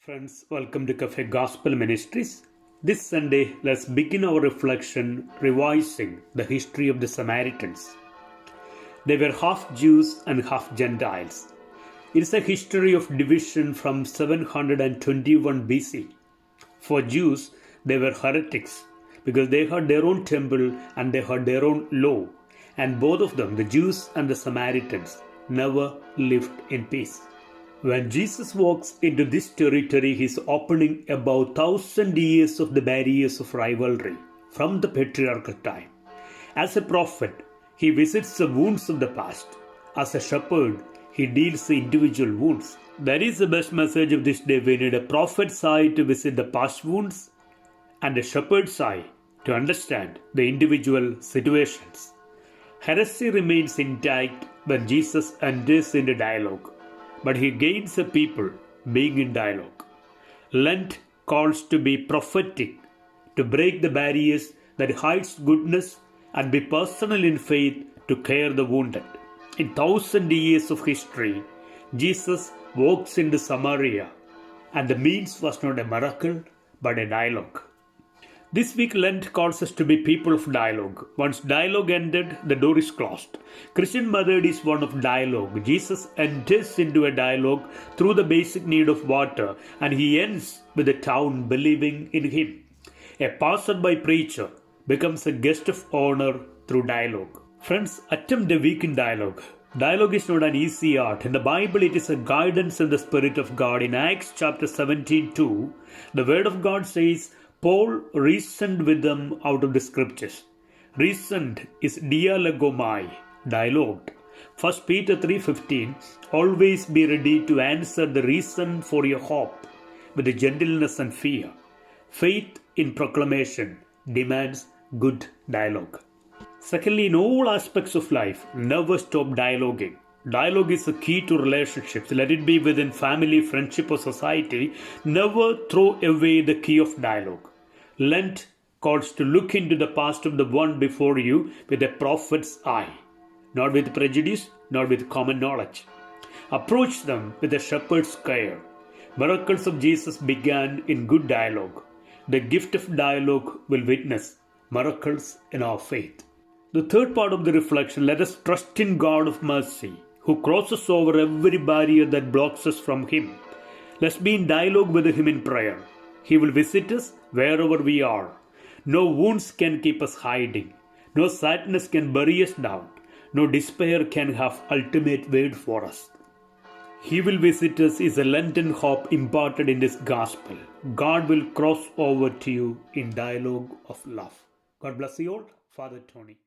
Friends, welcome to CaFFe Gospel Ministries. This Sunday, let's begin our reflection revising the history of the Samaritans. They were half Jews and half Gentiles. It is a history of division from 721 BC. For Jews, they were heretics because they had their own temple and they had their own law. And both of them, the Jews and the Samaritans, never lived in peace. When Jesus walks into this territory, he is opening about 1,000 years of the barriers of rivalry from the patriarchal time. As a prophet, he visits the wounds of the past. As a shepherd, he deals the individual wounds. That is the best message of this day. We need a prophet's eye to visit the past wounds and a shepherd's eye to understand the individual situations. Heresy remains intact when Jesus enters into dialogue, but he gains the people being in dialogue. Lent calls to be prophetic, to break the barriers that hides goodness and be personal in faith to care the wounded. In 1,000 years of history, Jesus walks into Samaria, and the means was not a miracle but a dialogue. This week Lent calls us to be people of dialogue. Once dialogue ended, the door is closed. Christian method is one of dialogue. Jesus enters into a dialogue through the basic need of water, and he ends with the town believing in him. A passerby preacher becomes a guest of honor through dialogue. Friends, attempt a week in dialogue. Dialogue is not an easy art. In the Bible, it is a guidance in the Spirit of God. In Acts chapter 17:2, the Word of God says, Paul reasoned with them out of the scriptures. Reasoned is dialogomai, dialogued. 1 Peter 3:15, always be ready to answer the reason for your hope with gentleness and fear. Faith in proclamation demands good dialogue. Secondly, in all aspects of life, never stop dialoguing. Dialogue is the key to relationships. Let it be within family, friendship, or society. Never throw away the key of dialogue. Lent calls to look into the past of the one before you with a prophet's eye, not with prejudice, not with common knowledge. Approach them with a shepherd's care. Miracles of Jesus began in good dialogue. The gift of dialogue will witness miracles in our faith. The third part of the reflection, let us trust in God of mercy, who crosses over every barrier that blocks us from Him. Let's be in dialogue with Him in prayer. He will visit us wherever we are. No wounds can keep us hiding. No sadness can bury us down. No despair can have ultimate word for us. He will visit us is a Lenten hope imparted in this gospel. God will cross over to you in dialogue of love. God bless you all. Father Tony.